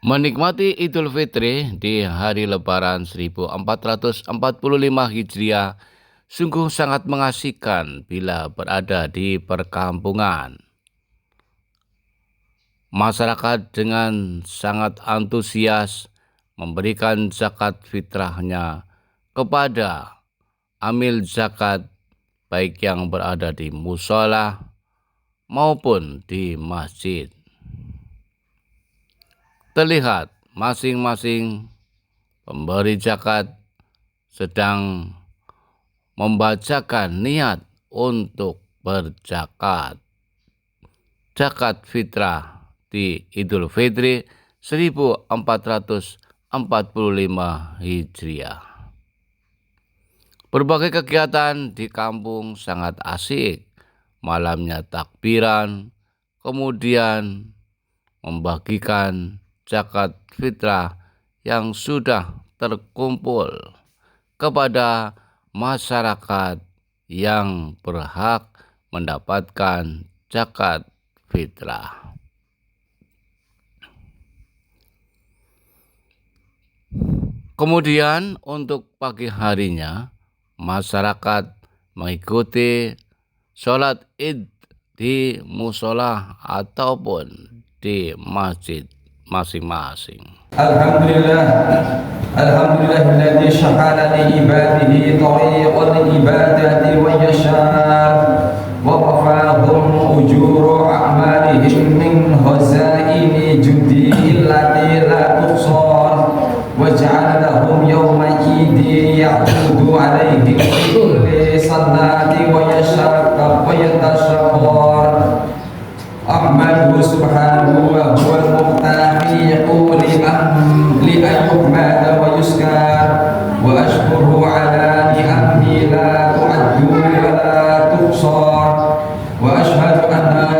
Menikmati Idul Fitri di hari Lebaran 1445 Hijriah sungguh sangat mengasihkan bila berada di perkampungan. Masyarakat dengan sangat antusias memberikan zakat fitrahnya kepada amil zakat, baik yang berada di musola maupun di masjid. Terlihat masing-masing pemberi zakat sedang membacakan niat untuk berzakat. Zakat fitrah di Idul Fitri 1445 Hijriah. Berbagai kegiatan di kampung sangat asik. Malamnya takbiran, kemudian membagikan zakat fitrah yang sudah terkumpul kepada masyarakat yang berhak mendapatkan zakat fitrah. Kemudian untuk pagi harinya masyarakat mengikuti sholat Id di musola ataupun di masjid masing-masing. Alhamdulillahilladzi syahada li ibadihi tariqal ibadati wa yashar wa wafahum ujuru a'malihim min khazaini judi allati la tuhsar wa ja'ala lahum yawma idin ya'udu alaihim kulli sallati wa yashar wa yatashakkar Ahmadu subhanahu wa huwal muhtafiqu li ayyuhmada wa yuskar wa ashkuru ala ni'amhi la tu'addu wa la tuhsar wa ashhadu an la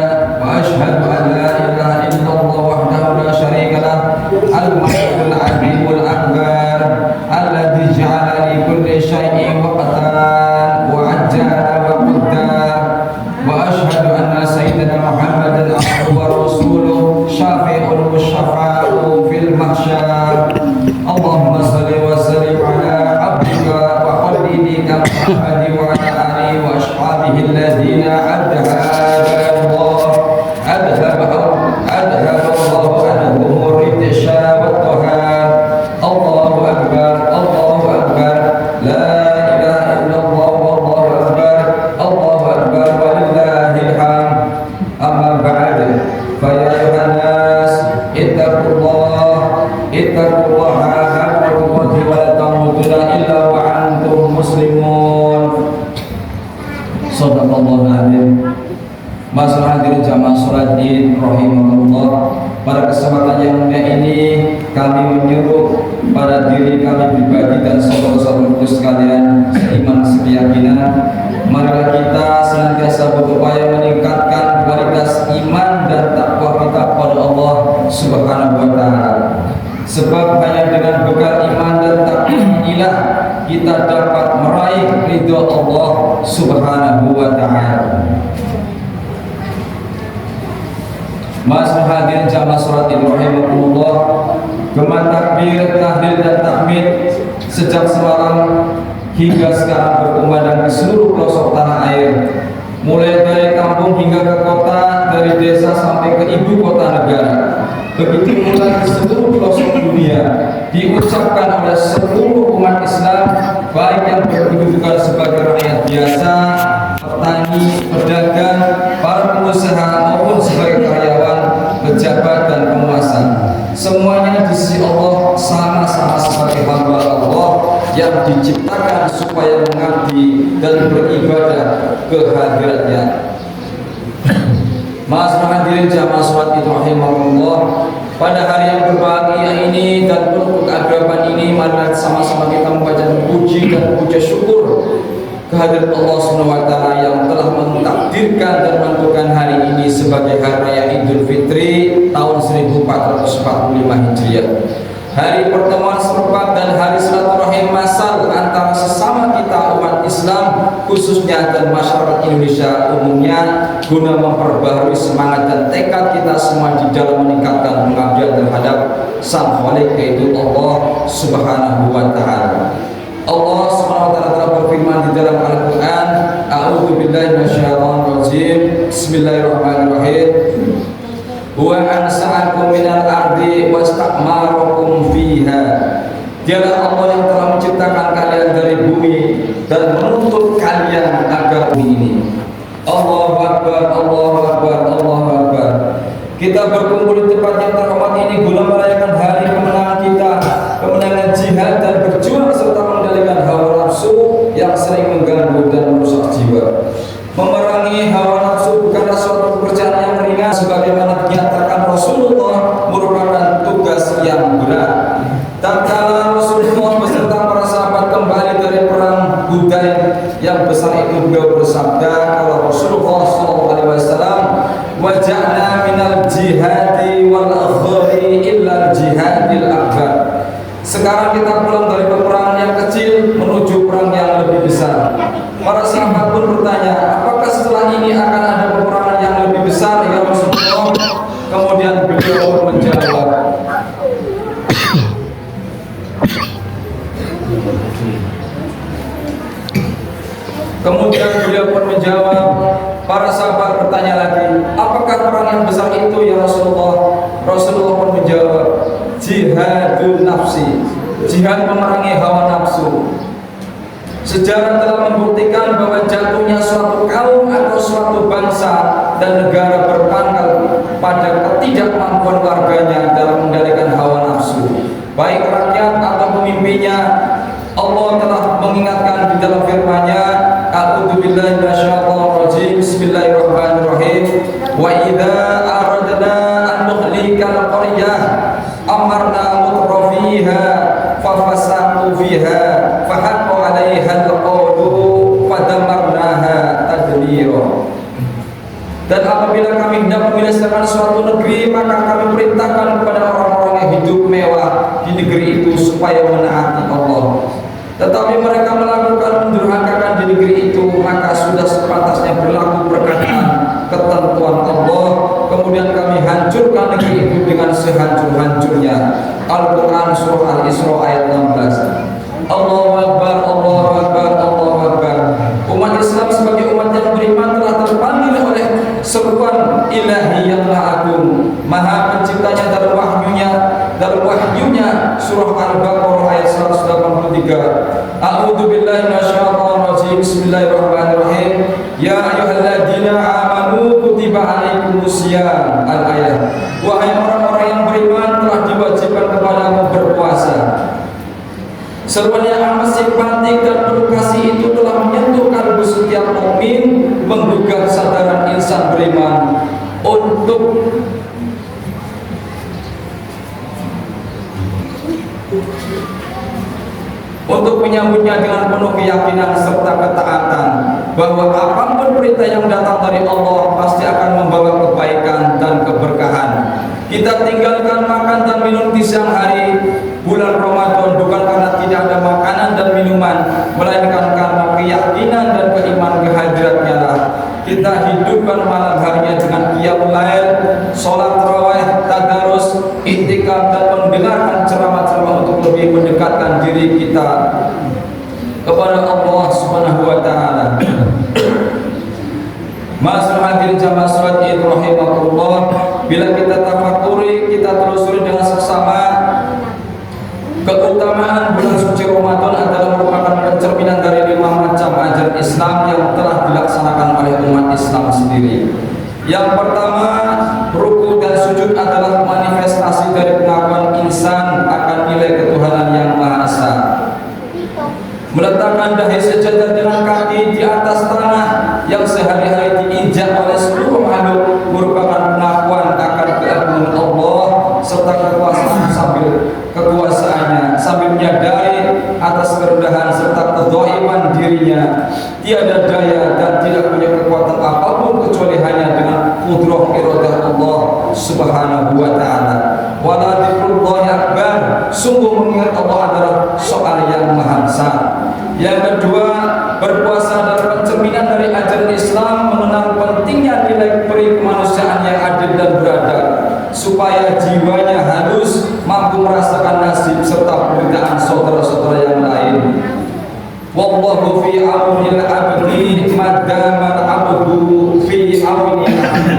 ilaha illallah wahdahu la syarika lah al-malikul azimul akbar alladzi ja'ala li kulli syai'in waqtan wa ajjala wa qaddar wa ashhadu anna sayyidina Muhammadan abduhu wa rasuluh syafi'ul musyafa'u fil mahsyar. Allahumma salli wa sallim ala abdika wa khalilika Muhammadin wa ala alihi wa ashabihi alladhina adhaba Allahu anhum ridha wa tahar. Allahu akbar, Allahu akbar, la ilaha illallah wallahu akbar, Allahu akbar walillahil hamd. Amma ba'd, fa ya ayyuhan nas ittaqullaha haqqa tuqatih wa la tamutunna illa wa antum muslimun. Shadaqallahul azim. Masyarakat hadirin jamaah salat Id rahimahullah, pada kesempatan yang mulia ini kami menyuruh pada diri kami pribadi dan saudara-saudaraku sekalian seiman sekeyakinan, marilah kita senantiasa berupaya meningkatkan kualitas iman dan takwa kita kepada Allah Subhanahu wa taala. Sebab hanya dengan bekal iman dan takwa inilah kita dapat meraih ridha Allah Subhanahu wa taala. Mas hadirin jamaah salat Id rahimakumullah, gema takbir, tahlil dan tahmid sejak semalam hingga sekarang berkumandang di seluruh pelosok tanah air, mulai dari kampung hingga ke kota, dari desa sampai ke ibu kota negara. Begitu pula di seluruh pelosok dunia diucapkan oleh seluruh umat Islam, baik yang berkedudukan sebagai rakyat biasa, petani, pedagang, para pengusaha maupun sebagai karyawan, pejabat dan penguasa. Semuanya di sisi Allah sama-sama sebagai hamba Allah yang diciptakan supaya mengabdi dan beribadah kehadiratnya. Mas hadirin jamaah salat Id rahimahullah, pada hari yang berbahagia ini dan penuh keakraban ini, marilah sama-sama kita membaca puji dan puja syukur kehadirat Allah Subhanahu wa taala yang telah mentakdirkan dan menentukan hari ini sebagai hari raya Idul Fitri tahun 1445 Hijriah. Hari pertemuan serempak dan hari silaturahim masal antara sesama kita umat Islam khususnya dan masyarakat Indonesia umumnya guna memperbaharui semangat dan tekad kita semua di dalam meningkatkan pengabdian terhadap Sang Khalik, yaitu Allah Subhanahu wa taala. Allah Subhanahu wa taala telah berfirman di dalam Al-Qur'an, A'udzu billahi minasyaitonir rajim. Bismillahirrahmanirrahim. Wa ansa'akum minal ardi wastakmarakum fiha. Dialah Allah yang telah menciptakan kalian dari bumi dan menuntut kalian agar bumi ini. Allahu Akbar, Allahu Akbar, Allahu Akbar. Kita berkumpul di tempat yang terhormat ini guna merayakan hari kemenangan kita, kemenangan jihad dan berjuang serta mengendalikan hawa nafsu yang sering mengganggu dan merusak jiwa. Memerangi hawa nafsu bukanlah suatu pekerjaan yang ringan, sebagaimana dinyatakan Rasulullah merupakan tugas yang berat. Tatkala Rasulullah beserta para sahabat kembali dari perang Hudain yang besar itu, beliau bersabda, kalau Rasulullah SAW, waja'na minal jihadi wal akhari illa jihadil akbar. Sekarang kita pulang dari peperangan yang kecil menuju perang yang lebih besar. Para sahabat pun bertanya, apakah setelah ini akan ada peperangan yang lebih besar ya Rasulullah? Kemudian beliau pun menjawab, para sahabat bertanya lagi, apakah perang yang besar itu ya Rasulullah? Rasulullah pun menjawab, jihadul nafsi, jihad memerangi hawa nafsu. Sejarah telah membuktikan bahwa jatuhnya suatu kaum atau suatu bangsa dan negara berpangkal pada ketidakmampuan warganya dalam mengendalikan hawa nafsu, baik rakyat atau pemimpinnya. Allah telah mengingatkan di dalam firman-Nya, A'udzu billahi minasyaitonir rajim. Bismillahirrahmanirrahim. Wa idza aradna an nuhlikal qaryah amarna mutrafiha fafasaqu fiha fahaqqa 'alaiha al-qawlu fadamarnaha tadmira. Dan apabila kami hendak membinasakan suatu negeri, maka kami perintahkan kepada orang-orang yang hidup mewah di negeri itu supaya menaati Allah. Tetapi mereka melakukan mendurhakakan di negeri itu, maka sudah sepantasnya berlaku perkataan ketentuan Allah. Kemudian kami hancurkan negeri itu dengan sehancur-hancurnya. Al-Quran Surah Al-Isra ayat 16. Allahu Akbar, Allahu Akbar, Allahu Akbar. Umat Islam sebagai umat yang beriman telah terpanggil oleh seruan ilahi yang maha agung, maha penciptanya dalam wahyunya surah Al-Baqarah ayat 183. A'udzu billahi minasyaitonir rajim. Bismillahirrahmanirrahim. Ya ayyuhalladzina amanu kutiba alaikumusiyam. Al-ayat. Wahai orang-orang yang beriman, telah diwajibkan kepadamu berpuasa. Seruan yang amat simpatik dan penuh kasih itu telah menyentuh kalbu setiap mukmin, menggugah kesadaran insan beriman untuk menyambutnya dengan penuh keyakinan serta ketaatan bahwa apapun perintah yang datang dari Allah pasti akan membawa kebaikan dan keberkahan. Kita tinggalkan makan dan minum di siang hari bulan Ramadan bukan karena tidak ada makanan dan minuman, melainkan karena keyakinan dan keimanan kehadiratnya lah. Kita hidupkan malam harinya dengan qiyamul lail, sholat tarawih, tadarus, iktikaf dan mendengarkan ceramah-ceramah untuk lebih mendekatkan diri kita kepada Allah Subhanahu wa taala. Masyaallah hadirin jamaah salat Id rahimakumullah, bila kita tafakuri, kita telusuri dengan seksama, keutamaan bulan suci Ramadan adalah merupakan pencerminan dari 5 macam ajaran Islam yang telah dilaksanakan oleh umat Islam sendiri. Yang pertama, ruku dan sujud adalah manifestasi dari pengakuan insan akan nilai ketuhanan yang Maha Esa. Meletakkan dahi sejadah dengan kaki di atas tanah yang sehari-hari diinjak oleh seluruh makhluk merupakan pengakuan akan keagungan Allah serta kekuasaannya sambil menyadari atas kerendahan serta kedhaiman dirinya. Tiada daya dan tidak punya kekuatan apapun kecuali hanya dengan qudrah iradah Allah Subhanahu wa taala. Wala dzikrullahi akbar, sungguh mengingat Allah adalah soal yang maha besar. Yang kedua, berpuasa adalah pencerminan dari ajaran Islam mengenal pentingnya nilai peri kemanusiaan yang adil dan beradab, supaya jiwanya harus mampu merasakan nasib serta penderitaan saudara-saudara yang lain. Wallahu fi aunil abdi madamal abdu fi aunil abdi.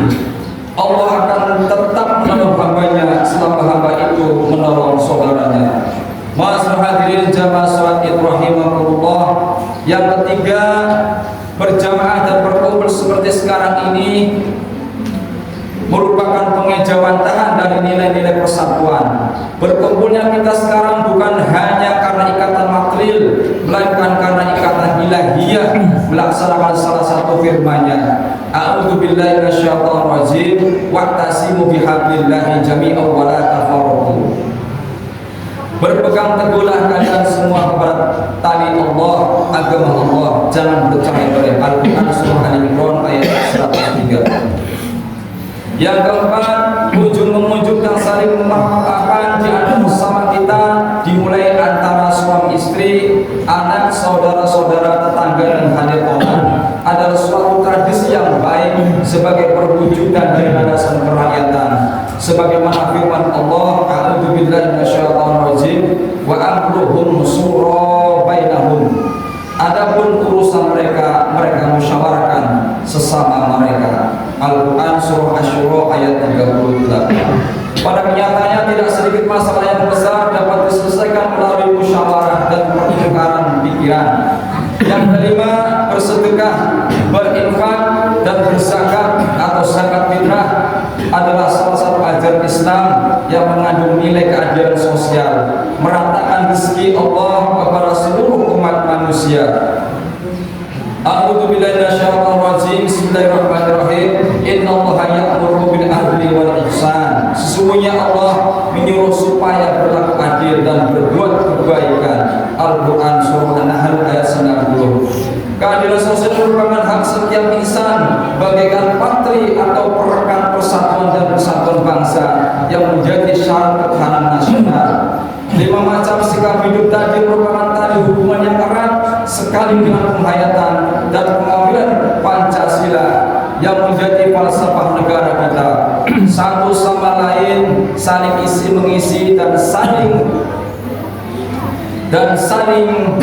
Allah akan tetap menolong hambanya selama hamba itu menolong saudaranya. Ma'asyiral hadirin jamaah salat Id rahimakumullah. Yang ketiga, berjamaah dan berkumpul seperti sekarang ini merupakan pengejawantahan dari nilai-nilai persatuan. Berkumpulnya kita sekarang bukan hanya karena ikatan material, melainkan karena ikatan ilahiyah, melaksanakan salah satu firman-Nya. A'udzu billahi minasyaitonir rajim, wa'tasimu bihablillahi jami'an wa la tafarraqu. Berpegang teguhlah kalian semua kepada tali Allah, agama Allah, jangan bercerai-berai. Al-Quran surah Al-Imran ayat 103. Yang keempat, wujud-wujud yang saling memaafkan di antara bersama kita dimulai antara suami istri, anak, saudara-saudara, tetangga dan hadirin adalah suatu tradisi yang baik sebagai perwujudan dari landasan kerakyatan. Sebagaimana firman Allah, A'udzu billahi minasyaitonir rajim, wa amruhum syura bainahum. Adapun urusan mereka musyawarahkan sesama mereka. Al-Quran surah Asy-Syura ayat 38. Pada kenyataannya tidak sedikit masalah yang besar dapat diselesaikan melalui musyawarah dan pertukaran pikiran. Yang kelima, bersedekah, berinfak dan berzakat atau zakat fitrah adalah salah satu ajaran Islam yang mengandung nilai keadilan sosial, meratakan rezeki Allah kepada seluruh umat manusia. A'udzu billahi minasyaitonir rajim. Bismillahirrahmanirrahim. Innallaha ya'muru bil adli wal ihsan. Sesungguhnya Allah menyuruh supaya berlaku adil dan berbuat kebaikan. Al-Quran surah An-Nahl ayat 90. Keadilan sosial merupakan hak setiap insan bagaikan patri atau perekat persatuan dan persatuan bangsa yang menjadi syarat ketahanan nasional. 5 macam sikap hidup tadi merupakan tali hubungan yang erat sekali dengan penghayatan dan pengambilan Pancasila yang menjadi falsafah negara kita. Satu sama lain saling isi mengisi dan saling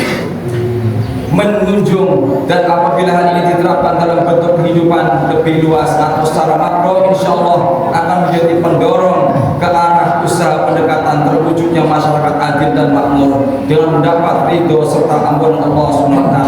menunjung, dan apabila hal ini diterapkan dalam bentuk kehidupan lebih luas atau secara makro, insya Allah akan menjadi pendorong ke arah usaha pendekatan terwujudnya masyarakat adil dan makmur dengan mendapat ridho serta ampunan Allah SWT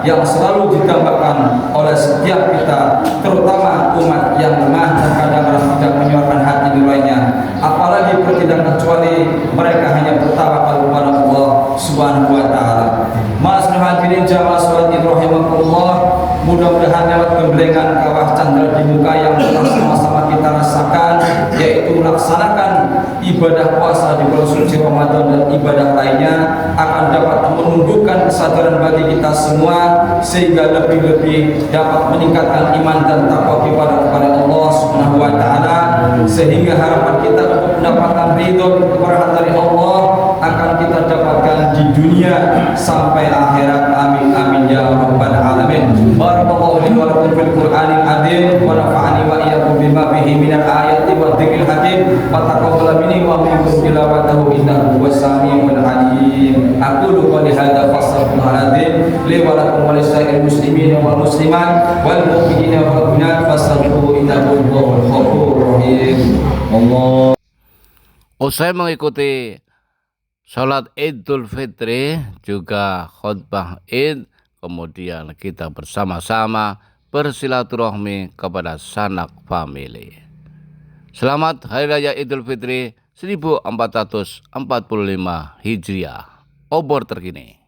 yang selalu didambakan oleh setiap kita, terutama umat yang lemah dan kadang-kadang tidak menyuarakan hati nuraninya, apalagi tidak kecuali mereka hanya bertawakal kepada Allah Subhanahu wa taala. Ma'asyiral hadirin jamaah salat Id rahimakumullah, mudah-mudahan lewat gemblengan kawah candra di muka yang telah sama-sama kita rasakan, yaitu melaksanakan ibadah puasa di bulan suci Ramadan dan ibadah lainnya, akan dapat menumbuhkan kesadaran bagi kita semua sehingga lebih-lebih dapat meningkatkan iman dan takwa kepada Allah Subhanahu wa taala, sehingga harapan kita untuk mendapatkan ridho keberkahan dari Allah akan kita dapatkan di dunia sampai akhirat. Amin amin ya rabbal alamin. Barakallahu li wa lakum fil Qur'anil azim wa nafa'ani wa iyyakum bima fihi minal ayati wa dzikril hakim wa taqabbal minni wa minkum tilawatahu innahu was-sami'ul alim. Aqulu qali hadza fastaghfirullahaladzim li wa lakum wa lisa'il muslimin wal muslimat wal mu'minina wal mu'minat fastaghfiruhu innahu huwal ghafurur rahim. Allah. Usai mengikuti Salat Idul Fitri juga khutbah Id, kemudian kita bersama-sama bersilaturahmi kepada sanak famili. Selamat Hari Raya Idul Fitri 1445 Hijriah. Obor terkini.